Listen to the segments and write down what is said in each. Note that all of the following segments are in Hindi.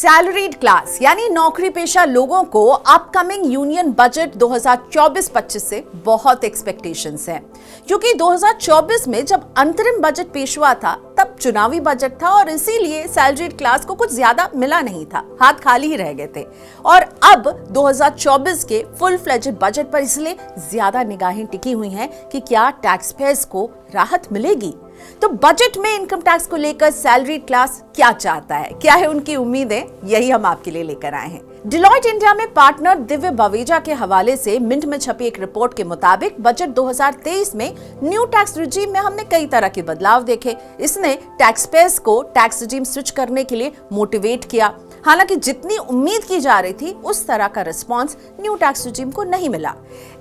सैलरीड क्लास यानी नौकरी पेशा लोगों को अपकमिंग यूनियन बजट 2024-25 से बहुत एक्सपेक्टेशंस हैं, क्योंकि 2024 में जब अंतरिम बजट पेश हुआ था तब चुनावी बजट था और इसीलिए सैलरीड क्लास को कुछ ज्यादा मिला नहीं था, हाथ खाली ही रह गए थे। और अब 2024 के फुल फ्लेजेड बजट पर इसलिए ज्यादा निगाहें टिकी हुई हैं कि क्या टैक्स पेयर्स को राहत मिलेगी। तो बजट में इनकम टैक्स को लेकर सैलरीड क्लास क्या चाहता है, क्या है उनकी उम्मीदें, यही हम आपके लिए लेकर आए हैं। डिलॉयट इंडिया में पार्टनर दिव्य बवेजा के हवाले से मिंट में छपी एक रिपोर्ट के मुताबिक बजट 2023 में न्यू टैक्स रिजीम में हमने कई तरह के बदलाव देखे। इसने टैक्स पेयर्स को टैक्स रिजीम स्विच करने के लिए मोटिवेट किया। हालांकि जितनी उम्मीद की जा रही थी उस तरह का रिस्पांस न्यू टैक्स रिजीम को नहीं मिला।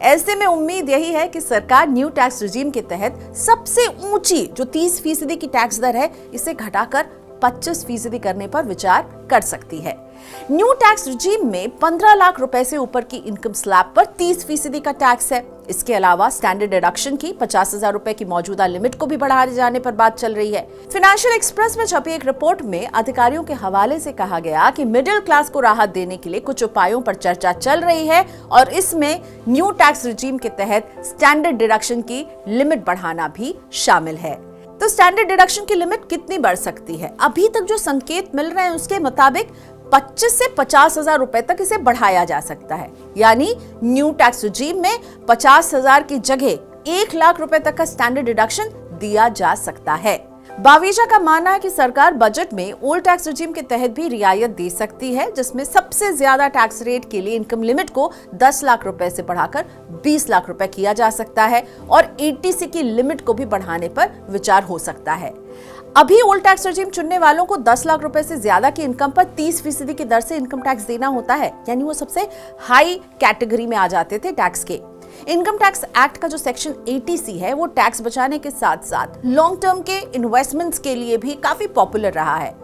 ऐसे में उम्मीद यही है कि सरकार न्यू टैक्स रिजीम के तहत सबसे ऊंची जो 30% की टैक्स दर है इसे घटाकर 25% करने पर विचार कर सकती है। न्यू टैक्स रिजीम में 15 लाख रुपए से ऊपर की इनकम स्लैब पर 30% का टैक्स है। इसके अलावा स्टैंडर्ड डिडक्शन की 50,000 रुपए की मौजूदा लिमिट को भी बढ़ाए जाने पर बात चल रही है। फाइनेंशियल एक्सप्रेस में छपी एक रिपोर्ट में अधिकारियों के हवाले से कहा गया कि मिडिल क्लास को राहत देने के लिए कुछ उपायों पर चर्चा चल रही है और इसमें न्यू टैक्स रिजीम के तहत स्टैंडर्ड डिडक्शन की लिमिट बढ़ाना भी शामिल है। तो स्टैंडर्ड डिडक्शन की लिमिट कितनी बढ़ सकती है? अभी तक जो संकेत मिल रहे हैं उसके मुताबिक 25 से 50,000 रुपए तक इसे बढ़ाया जा सकता है। यानी न्यू टैक्स रिजीम में 50,000 की जगह 1 लाख रुपए तक का स्टैंडर्ड डिडक्शन दिया जा सकता है। बावेजा का मानना है कि सरकार बजट में ओल्ड टैक्स रिजीम के तहत भी रियायत दे सकती है, जिसमें सबसे ज्यादा टैक्स रेट के लिए इनकम लिमिट को 10 लाख रुपए से बढ़ाकर 20 लाख रुपए किया जा सकता है और एटीसी की लिमिट को भी बढ़ाने पर विचार हो सकता है। अभी ओल्ड टैक्स रेजिम चुनने वालों को 10 लाख रुपए से ज्यादा की इनकम पर 30% की दर से इनकम टैक्स देना होता है, यानी वो सबसे हाई कैटेगरी में आ जाते थे टैक्स के। इनकम टैक्स एक्ट का जो सेक्शन 80C है वो टैक्स बचाने के साथ साथ लॉन्ग टर्म के इन्वेस्टमेंट्स के लिए भी काफी पॉपुलर रहा है।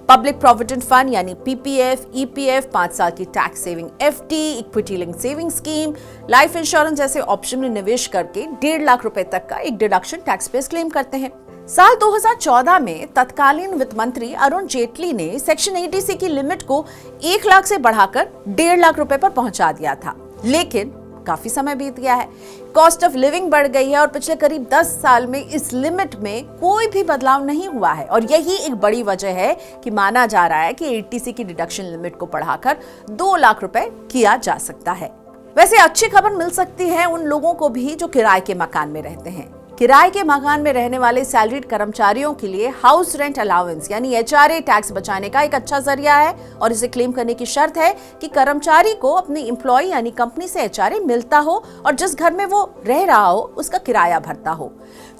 पब्लिक प्रोविडेंट फंड यानी पीपीएफ, ईपीएफ, 5 साल की tax saving FD, equity link saving scheme, life insurance जैसे ऑप्शन में निवेश करके 1.5 लाख रुपए तक का एक डिडक्शन टैक्स पेयर्स क्लेम करते हैं। साल 2014 में तत्कालीन वित्त मंत्री अरुण जेटली ने सेक्शन 80C की लिमिट को 1 लाख से बढ़ाकर 1.5 लाख रुपए पर पहुंचा दिया था, लेकिन काफी समय बीत गया है, कॉस्ट ऑफ लिविंग बढ़ गई है और पिछले करीब 10 साल में इस लिमिट में कोई भी बदलाव नहीं हुआ है। और यही एक बड़ी वजह है कि माना जा रहा है कि 80C की डिडक्शन लिमिट को बढ़ाकर 2 लाख रुपए किया जा सकता है। वैसे अच्छी खबर मिल सकती है उन लोगों को भी जो किराए के मकान में रहते हैं। किराए के मकान में रहने वाले सैलरीड कर्मचारियों के लिए हाउस रेंट अलाउंस यानी HRA टैक्स बचाने का एक अच्छा जरिया है और इसे क्लेम करने की शर्त है कि कर्मचारी को अपनी एम्प्लॉय यानी कंपनी से HRA मिलता हो और जिस घर में वो रह रहा हो उसका किराया भरता हो।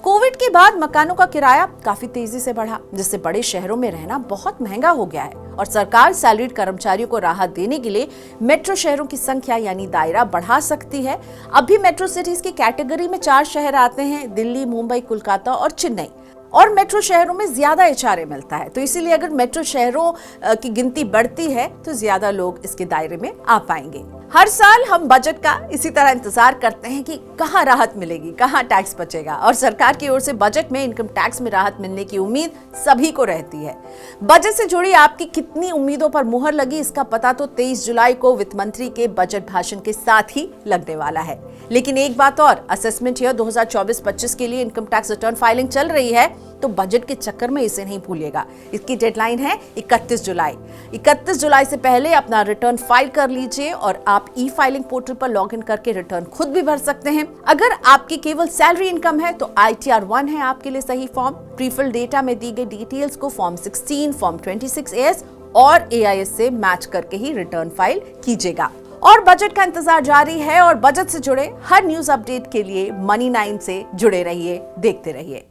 कोविड के बाद मकानों का किराया काफी तेजी से बढ़ा, जिससे बड़े शहरों में रहना बहुत महंगा हो गया है और सरकार सैलरीड कर्मचारियों को राहत देने के लिए मेट्रो शहरों की संख्या यानी दायरा बढ़ा सकती है। अभी मेट्रो सिटीज की कैटेगरी में 4 शहर आते हैं, दिल्ली, मुंबई, कोलकाता और चेन्नई। और मेट्रो शहरों में ज्यादा HRA मिलता है, तो इसीलिए अगर मेट्रो शहरों की गिनती बढ़ती है तो ज्यादा लोग इसके दायरे में आ पाएंगे। हर साल हम बजट का इसी तरह इंतजार करते हैं कि कहां राहत मिलेगी, कहां टैक्स बचेगा, और सरकार की ओर से बजट में इनकम टैक्स में राहत मिलने की उम्मीद सभी को रहती है। बजट से जुड़ी आपकी कितनी उम्मीदों पर मुहर लगी इसका पता तो 23 जुलाई को वित्त मंत्री के बजट भाषण के साथ ही लगने वाला है। लेकिन एक बात और, असेसमेंट ईयर 2024-25 के लिए इनकम टैक्स रिटर्न फाइलिंग चल रही है, तो बजट के चक्कर में इसे नहीं भूलिएगा। इसकी डेडलाइन है 31 जुलाई। 31 जुलाई से पहले अपना रिटर्न फाइल कर लीजिए और आप ई फाइलिंग पोर्टल पर लॉगिन करके रिटर्न खुद भी भर सकते हैं। अगर आपकी केवल सैलरी इनकम है तो ITR 1 है आपके लिए सही फॉर्म। प्रीफिल डेटा में दी गई डिटेल्स को फॉर्म 16, फॉर्म 26A और AIS से मैच करके ही रिटर्न फाइल कीजिएगा। और बजट का इंतजार जारी है और बजट से जुड़े हर न्यूज अपडेट के लिए Money9 से जुड़े रहिए, देखते रहिए।